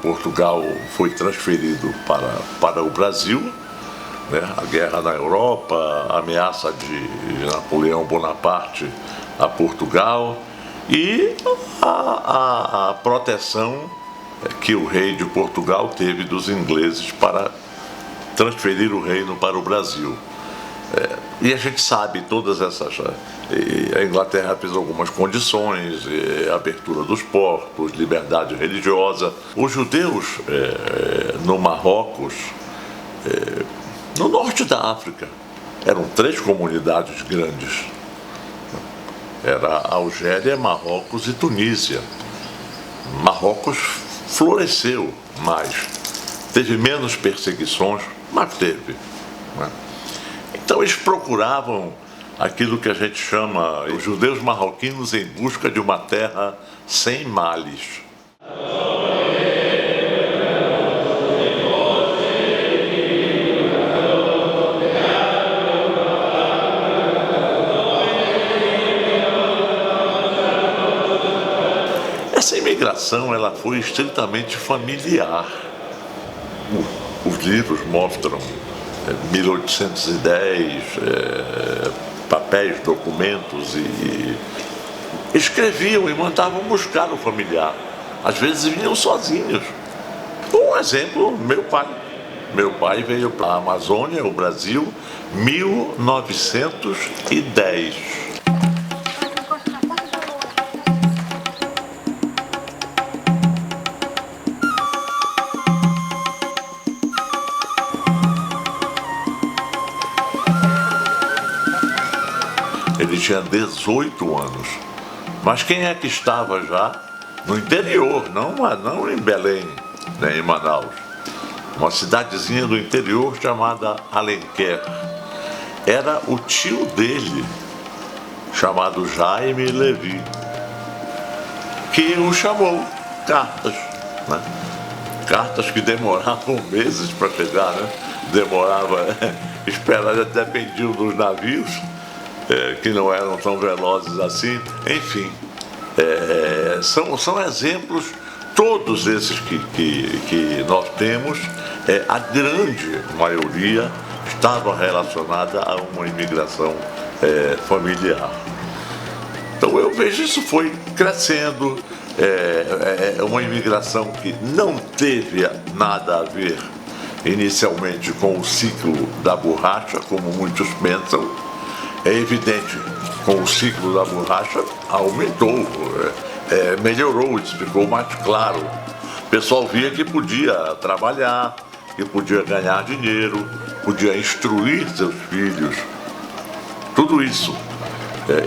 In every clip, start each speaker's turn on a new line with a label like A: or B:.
A: Portugal foi transferido para o Brasil, né? A guerra na Europa, a ameaça de Napoleão Bonaparte a Portugal e a proteção que o rei de Portugal teve dos ingleses para transferir o reino para o Brasil. E a gente sabe todas essas... A Inglaterra fez algumas condições, abertura dos portos, liberdade religiosa. Os judeus no Marrocos, no norte da África, eram 3 comunidades grandes. Era Algéria, Marrocos e Tunísia. Marrocos floresceu mais, teve menos perseguições, mas teve, né? Então eles procuravam aquilo que a gente chama os judeus marroquinos em busca de uma terra sem males. Essa imigração ela foi estritamente familiar. Os livros mostram 1810, papéis, documentos e escreviam e mandavam buscar o familiar. Às vezes vinham sozinhos. Um exemplo, meu pai. Meu pai veio para a Amazônia, o Brasil, 1910. Ele tinha 18 anos. Mas quem é que estava já no interior, não em Belém, nem em Manaus. Uma cidadezinha do interior chamada Alenquer. Era o tio dele, chamado Jaime Levi, que o chamou. Cartas, né? Cartas que demoravam meses para chegar, né? Demorava, esperar, dependiam dos navios, que não eram tão velozes assim. Enfim, são exemplos, todos esses que nós temos, a grande maioria estava relacionada a uma imigração familiar. Então eu vejo isso foi crescendo, uma imigração que não teve nada a ver inicialmente com o ciclo da borracha, como muitos pensam. É evidente, com o ciclo da borracha aumentou, melhorou, isso ficou mais claro. O pessoal via que podia trabalhar, que podia ganhar dinheiro, podia instruir seus filhos, tudo isso.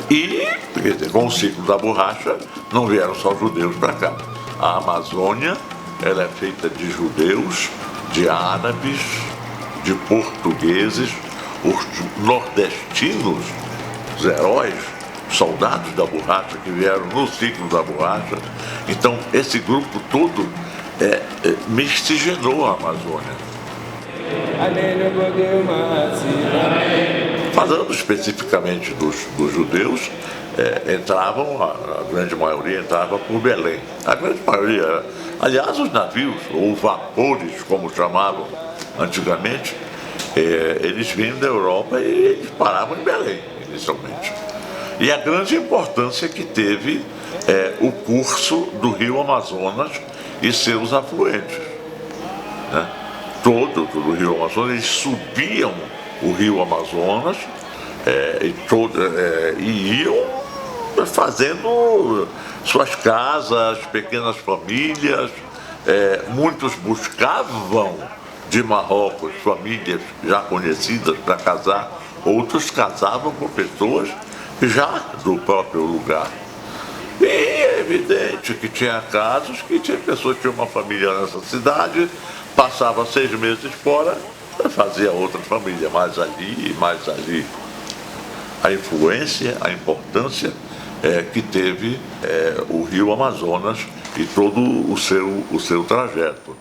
A: E, quer dizer, com o ciclo da borracha, não vieram só judeus para cá. A Amazônia ela é feita de judeus, de árabes, de portugueses, os nordestinos, os heróis, soldados da borracha que vieram no ciclo da borracha. Então, esse grupo todo miscigenou a Amazônia. Falando especificamente dos judeus, entravam, a grande maioria entrava por Belém. A grande maioria, aliás, os navios, ou vapores, como chamavam antigamente, eles vinham da Europa e eles paravam em Belém, inicialmente. E a grande importância que teve o curso do Rio Amazonas e seus afluentes, né? Todo o Rio Amazonas, eles subiam o Rio Amazonas e iam fazendo suas casas, pequenas famílias. Muitos buscavam de Marrocos famílias já conhecidas para casar, outros casavam com pessoas já do próprio lugar. E é evidente que tinha casos que tinha pessoas que tinham uma família nessa cidade, passava 6 meses fora, fazia outra família, mais ali e mais ali. A influência, a importância que teve o Rio Amazonas e todo o seu trajeto.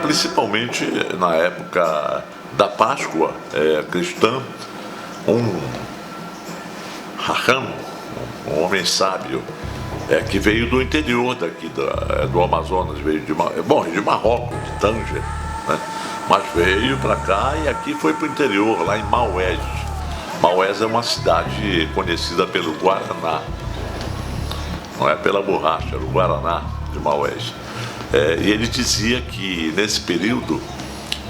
A: A principalmente na época da Páscoa cristã, um Raham, um homem sábio, que veio do interior daqui do Amazonas, veio de Marrocos, de Tanger, né? Mas veio para cá e aqui foi para o interior, lá em Maués. Maués é uma cidade conhecida pelo Guaraná, não é pela borracha, era o Guaraná de Maués. E ele dizia que nesse período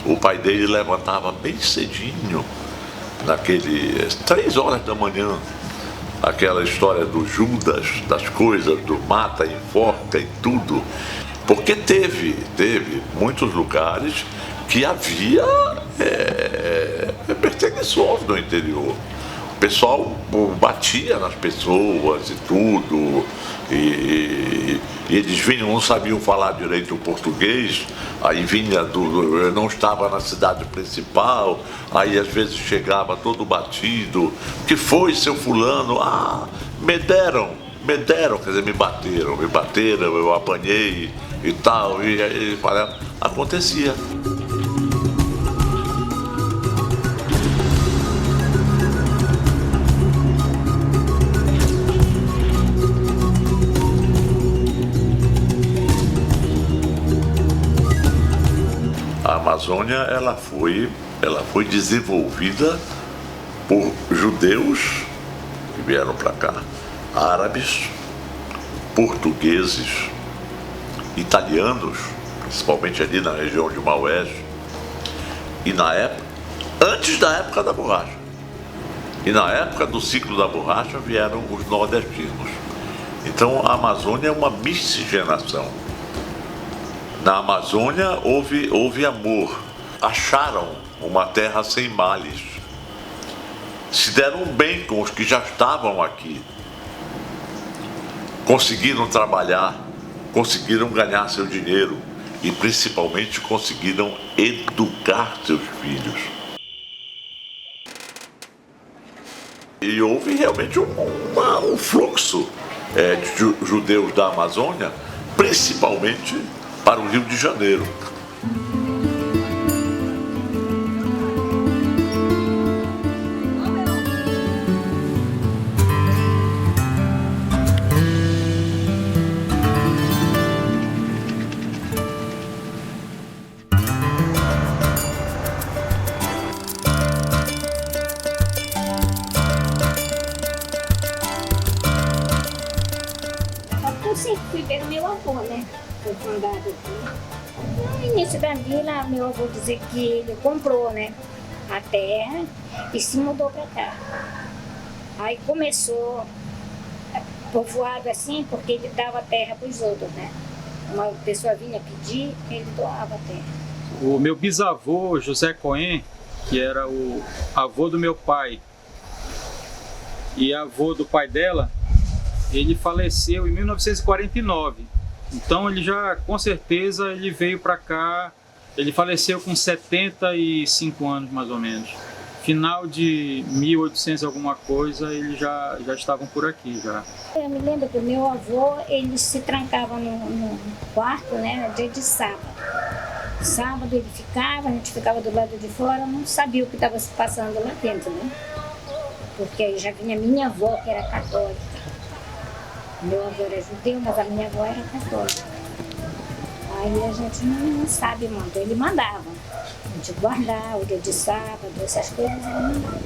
A: o pai dele levantava bem cedinho, naqueles 3 horas da manhã, aquela história do Judas, das coisas, do mata, enforca e tudo, porque teve muitos lugares que havia perseguições no interior. O pessoal batia nas pessoas e tudo, e eles vinham, não sabiam falar direito o português, aí vinha não estava na cidade principal, aí às vezes chegava todo batido, que foi, seu fulano? Ah, me deram, quer dizer, me bateram, eu apanhei e tal, e acontecia. A Amazônia ela foi desenvolvida por judeus que vieram para cá, árabes, portugueses, italianos, principalmente ali na região de Maués, e antes da época da borracha. E na época do ciclo da borracha vieram os nordestinos. Então a Amazônia é uma miscigenação. Na Amazônia houve amor, acharam uma terra sem males, se deram bem com os que já estavam aqui, conseguiram trabalhar, conseguiram ganhar seu dinheiro e principalmente conseguiram educar seus filhos. E houve realmente um fluxo de judeus da Amazônia, principalmente para o Rio de Janeiro.
B: Eu sempre fui ver meu avô, né? Foi fundado aqui. No início da vila, meu avô dizia que ele comprou, né, a terra e se mudou para cá. Aí começou povoado assim, porque ele dava terra para os outros, né? Uma pessoa vinha pedir, ele doava a terra.
C: O meu bisavô, José Cohen, que era o avô do meu pai e avô do pai dela, ele faleceu em 1949. Então ele já, com certeza, ele veio para cá, ele faleceu com 75 anos mais ou menos. Final de 1800 alguma coisa, eles já estavam por aqui já.
B: Eu me lembro que o meu avô, ele se trancava no quarto, né, dia de sábado. Sábado ele ficava, a gente ficava do lado de fora, não sabia o que estava se passando lá dentro, né? Porque aí já vinha minha avó, que era católica. Meu avô era judeu, mas a minha avó era católica. Aí a gente não sabe, mano. Ele mandava a gente guardar o dia de sábado, essas coisas, ele mandava.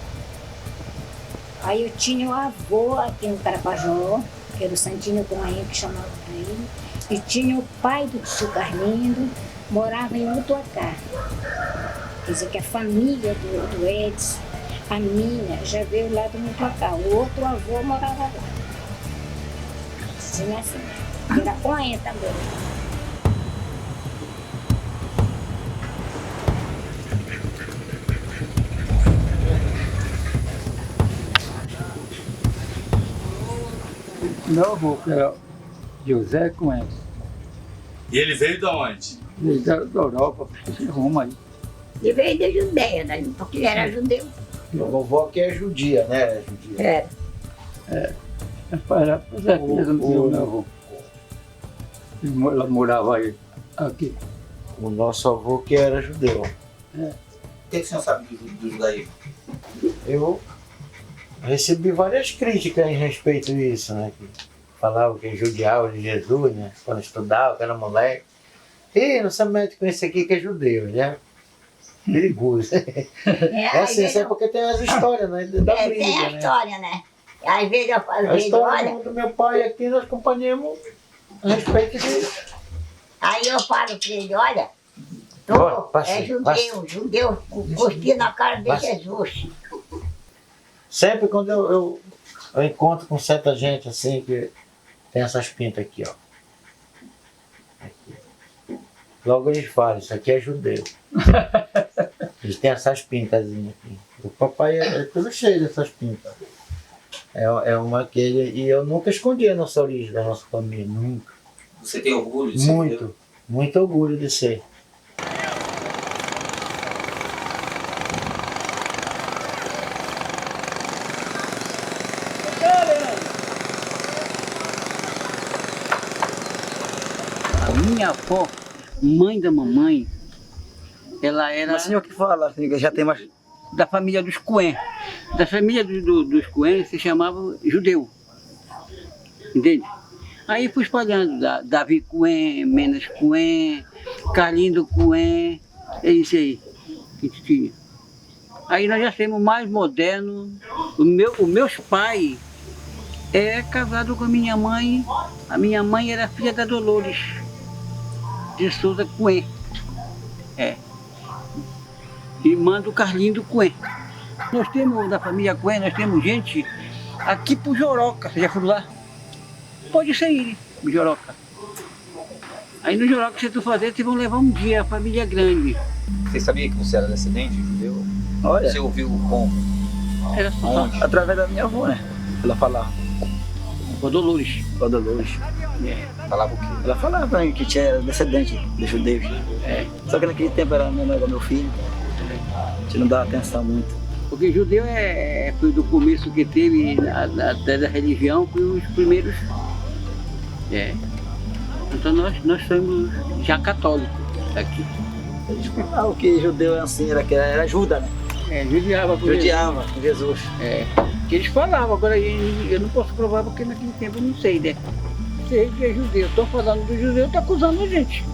B: Aí eu tinha o avô aqui no Carapajó, que era o Santinho Cohen, que chamava para ele. E tinha o pai do tio Carlindo, morava em Mutuacá. Quer dizer que a família do Edson, a minha, já veio lá do Mutuacá. O outro avô morava lá. Tinha assim, era Cohen também.
D: Meu avô, que era José Cohen,
E: E ele veio de onde?
D: veio da Europa, de Roma aí.
B: Ele veio da Judeia, né? Porque ele era judeu.
F: A vovó que é judia, né? É judia.
D: Era certeza do meu avô. Ela morava aí, aqui.
F: O nosso avô que era judeu.
G: O que o senhor sabe do judaísmo?
F: Eu recebi várias críticas em respeito a isso, né? Que falavam que judiava de Jesus, né? Quando estudava, que era moleque. Ih, não se mete com esse aqui que é judeu, né? Perigoso. É assim, isso é porque tem as histórias, né? Da briga,
H: tem a
F: né?
H: história, né? Às vezes eu falo,
F: A história
H: olha,
F: do meu pai aqui, nós acompanhamos a respeito disso.
H: aí eu falo pra ele, olha, tu
F: Bora, passa
H: é
F: aí,
H: judeu, cuspir na cara de
F: Passa.
H: Jesus.
F: Sempre quando eu encontro com certa gente assim, que tem essas pintas aqui, ó. Aqui. Logo eles falam, isso aqui é judeu. Eles têm essas pintazinhas aqui. O papai é tudo cheio dessas pintas. É uma que ele... E eu nunca escondi a nossa origem da nossa família, nunca.
G: Você tem orgulho de ser judeu?
F: Muito orgulho de ser.
I: A minha avó, mãe da mamãe, ela era...
D: Mas o senhor que fala, assim, que já tem mais...
I: da família dos Coen. Da família dos Coen se chamava judeu. Entende? Aí fui espalhando, Davi Coen, Menas Coen, Carlindo Coen, é isso aí que tinha. Aí nós já temos mais moderno. Os meus pais é casado com a minha mãe era filha da Dolores de Souza Coen. É. Irmã do Carlindo Coen. Nós temos, da família Coen, nós temos gente aqui pro Joroca. Você já foi lá? Pode ser no Joroca. Aí no Joroca, se tu fazer, vocês vão levar um dia, a família é grande.
G: Você sabia que você era descendente de judeu?
D: Olha,
G: Você ouviu como?
I: Era só
G: Onde?
D: através da minha avó, né? Ela falava.
I: com Dolores.
D: Com a Dolores.
G: Falava o quê?
D: Ela falava pra mim que tinha descendente de judeus. Só que naquele tempo era menor igual meu filho. A gente não dava atenção muito.
I: Porque judeu foi do começo que teve, até da religião, foi os primeiros. Então nós somos já católicos aqui.
D: Eles falavam que judeu assim, era Judas, né?
I: Judiava com
D: Judiava com Jesus.
I: Que eles falavam, agora eu não posso provar porque naquele tempo eu não sei, né? Sei que é judeu, estou falando do judeu, está acusando a gente.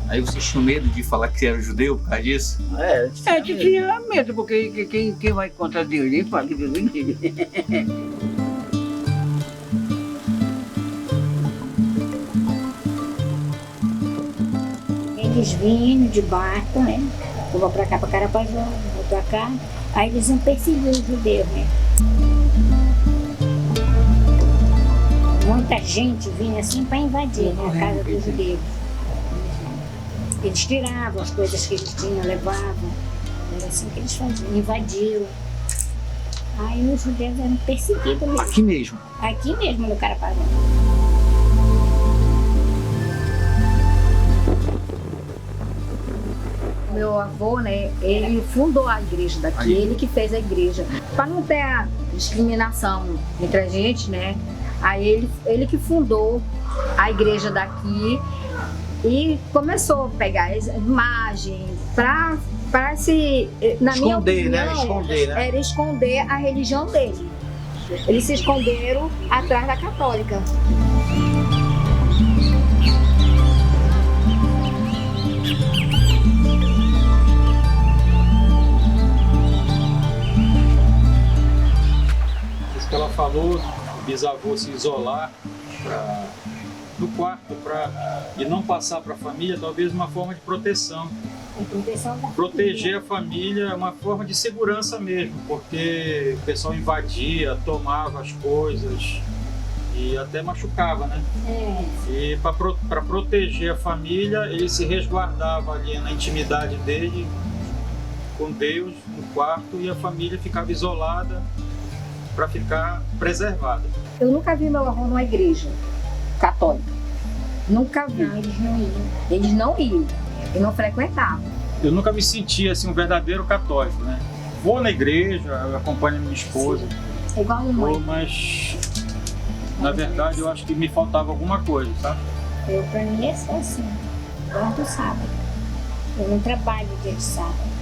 G: Aí você tinha medo de falar que era judeu por causa disso?
I: A gente tinha medo, porque quem vai contra Deus? Nem fala que Deus não entende.
B: Eles vinham de barco, né? Eu vou pra cá, pra Carapaju, vou pra cá. Aí eles iam perseguir os judeus, né? Muita gente vinha assim para invadir, né, a casa dos judeus. Eles tiravam as coisas que eles tinham, levavam. Era assim que eles faziam, invadiam. Aí os judeus eram perseguidos mesmo.
G: Aqui mesmo?
B: Aqui mesmo no Carapaju.
J: Meu avô, né, ele fundou a igreja daqui, ele que fez a igreja. Para não ter a discriminação entre a gente, né, aí ele que fundou a igreja daqui e começou a pegar as imagens para se, na minha opinião,
G: né? Esconder, né?
J: Era esconder a religião dele. Eles se esconderam atrás da católica.
C: Isso que ela falou, o bisavô se isolar no quarto e não passar para a família, talvez uma forma de proteção. Proteger a família é uma forma de segurança mesmo, porque o pessoal invadia, tomava as coisas e até machucava, né? E para proteger a família, ele se resguardava ali na intimidade dele, com Deus, no quarto, e a família ficava isolada para ficar preservada.
J: Eu nunca vi meu avô numa igreja católica. Nunca vi.
B: Não, eles não iam.
J: Eles não iam. E não frequentavam.
C: Eu nunca me senti assim um verdadeiro católico, né? Vou na igreja, eu acompanho minha esposa,
J: É igual a mãe.
C: mas na verdade eu acho que me faltava alguma coisa, sabe?
B: Pra mim é só assim. guardo sábado. Eu não trabalho dia de sábado.